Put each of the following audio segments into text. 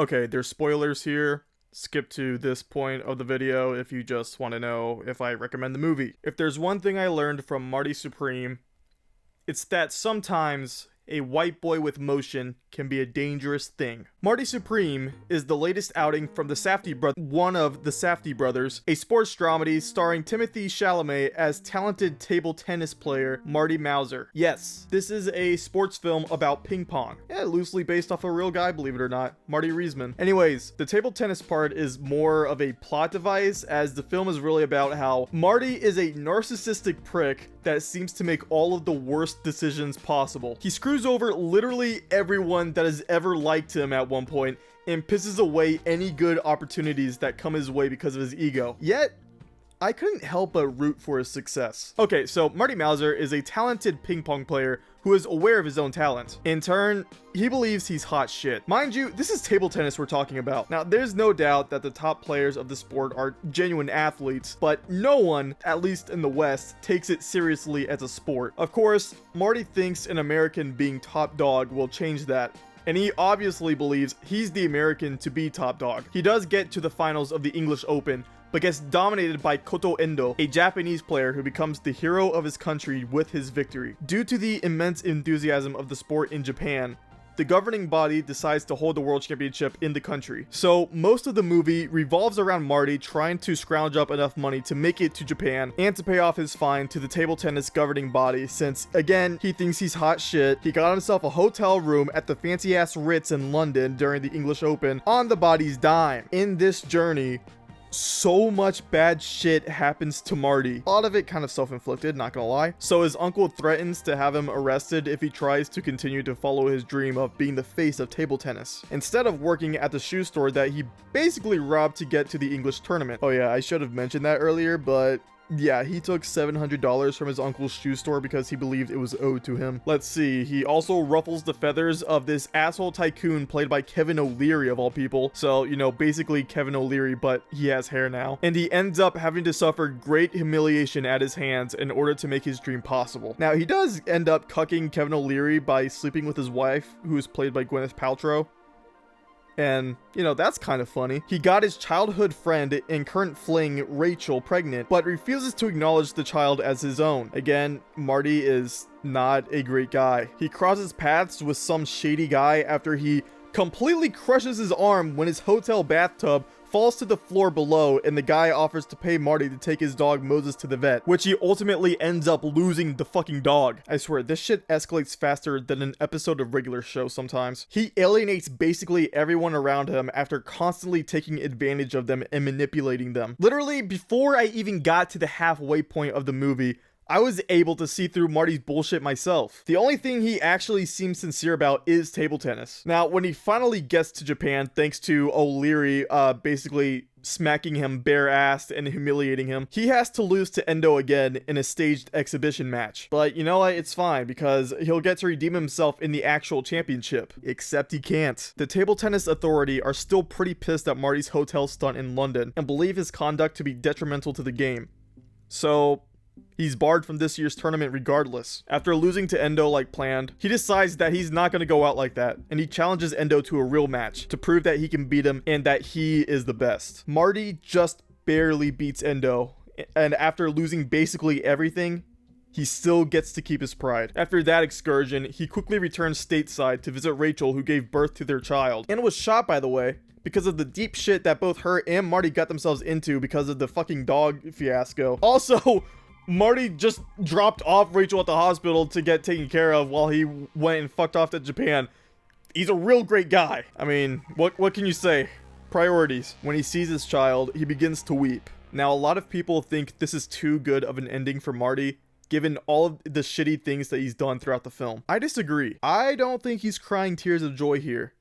Okay, there's spoilers here. Skip to this point of the video if you just want to know if I recommend the movie. If there's one thing I learned from Marty Supreme, it's that sometimes a white boy with motion can be a dangerous thing. Marty Supreme is the latest outing from the Safdie one of the Safdie brothers, a sports dramedy starring Timothée Chalamet as talented table tennis player Marty Mauser. Yes, this is a sports film about ping pong. Yeah, loosely based off a real guy, believe it or not, Marty Riesman. Anyways, the table tennis part is more of a plot device, as the film is really about how Marty is a narcissistic prick that seems to make all of the worst decisions possible. He screws over literally everyone that has ever liked him at one point and pisses away any good opportunities that come his way because of his ego. Yet, I couldn't help but root for his success. Okay, so Marty Mauser is a talented ping pong player who is aware of his own talent. In turn, he believes he's hot shit. Mind you, this is table tennis we're talking about. Now, there's no doubt that the top players of the sport are genuine athletes, but no one, at least in the West, takes it seriously as a sport. Of course, Marty thinks an American being top dog will change that, and he obviously believes he's the American to be top dog. He does get to the finals of the English Open, but gets dominated by Koto Endo, a Japanese player who becomes the hero of his country with his victory. Due to the immense enthusiasm of the sport in Japan, the governing body decides to hold the world championship in the country. So most of the movie revolves around Marty trying to scrounge up enough money to make it to Japan and to pay off his fine to the table tennis governing body, since again, he thinks he's hot shit. He got himself a hotel room at the fancy ass Ritz in London during the English Open on the body's dime. In this journey, so much bad shit happens to Marty. A lot of it kind of self-inflicted, not gonna lie. So his uncle threatens to have him arrested if he tries to continue to follow his dream of being the face of table tennis, instead of working at the shoe store that he basically robbed to get to the English tournament. Oh yeah, I should have mentioned that earlier, but yeah, he took $700 from his uncle's shoe store because he believed it was owed to him. Let's see, he also ruffles the feathers of this asshole tycoon played by Kevin O'Leary of all people. So, you know, basically Kevin O'Leary, but he has hair now. And he ends up having to suffer great humiliation at his hands in order to make his dream possible. Now, he does end up cucking Kevin O'Leary by sleeping with his wife, who is played by Gwyneth Paltrow. And, you know, that's kind of funny. He got his childhood friend and current fling, Rachel, pregnant, but refuses to acknowledge the child as his own. Again, Marty is not a great guy. He crosses paths with some shady guy after he completely crushes his arm when his hotel bathtub falls to the floor below, and the guy offers to pay Marty to take his dog Moses to the vet, which he ultimately ends up losing the fucking dog. I swear, this shit escalates faster than an episode of regular show sometimes. He alienates basically everyone around him after constantly taking advantage of them and manipulating them. Literally, before I even got to the halfway point of the movie, I was able to see through Marty's bullshit myself. The only thing he actually seems sincere about is table tennis. Now, when he finally gets to Japan, thanks to O'Leary basically smacking him bare-assed and humiliating him, he has to lose to Endo again in a staged exhibition match. But you know what? It's fine, because he'll get to redeem himself in the actual championship. Except he can't. The Table Tennis Authority are still pretty pissed at Marty's hotel stunt in London and believe his conduct to be detrimental to the game. So he's barred from this year's tournament regardless. After losing to Endo like planned, he decides that he's not going to go out like that, and he challenges Endo to a real match to prove that he can beat him and that he is the best. Marty just barely beats Endo, and after losing basically everything, he still gets to keep his pride. After that excursion, he quickly returns stateside to visit Rachel, who gave birth to their child, and was shot, by the way, because of the deep shit that both her and Marty got themselves into because of the fucking dog fiasco. Also, Marty just dropped off Rachel at the hospital to get taken care of while he went and fucked off to Japan. He's a real great guy. I mean, what can you say? Priorities. When he sees his child, he begins to weep. Now, a lot of people think this is too good of an ending for Marty, given all of the shitty things that he's done throughout the film. I disagree. I don't think he's crying tears of joy here.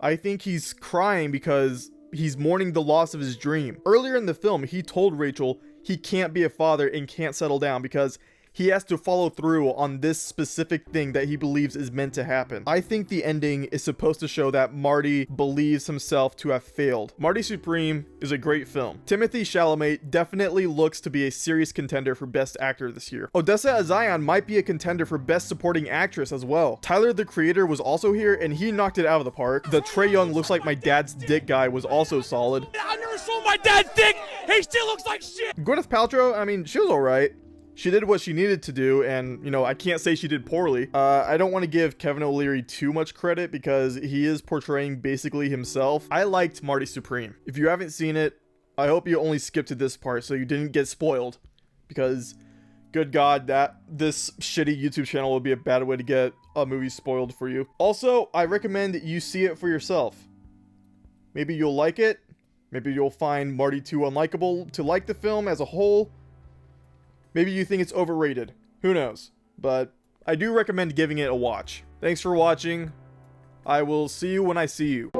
I think he's crying because he's mourning the loss of his dream. Earlier in the film, he told Rachel he can't be a father and can't settle down because he has to follow through on this specific thing that he believes is meant to happen. I think the ending is supposed to show that Marty believes himself to have failed. Marty Supreme is a great film. Timothée Chalamet definitely looks to be a serious contender for Best Actor this year. Odessa Azion might be a contender for Best Supporting Actress as well. Tyler, the Creator, was also here and he knocked it out of the park. The Trae Young looks like my dad's dick guy was also solid. I never saw my dad's dick. He still looks like shit. Gwyneth Paltrow, I mean, she was alright. She did what she needed to do, and, you know, I can't say she did poorly. I don't want to give Kevin O'Leary too much credit because he is portraying basically himself. I liked Marty Supreme. If you haven't seen it, I hope you only skipped to this part so you didn't get spoiled. Because, good God, this shitty YouTube channel would be a bad way to get a movie spoiled for you. Also, I recommend that you see it for yourself. Maybe you'll like it. Maybe you'll find Marty too unlikable to like the film as a whole. Maybe you think it's overrated. Who knows? But I do recommend giving it a watch. Thanks for watching. I will see you when I see you.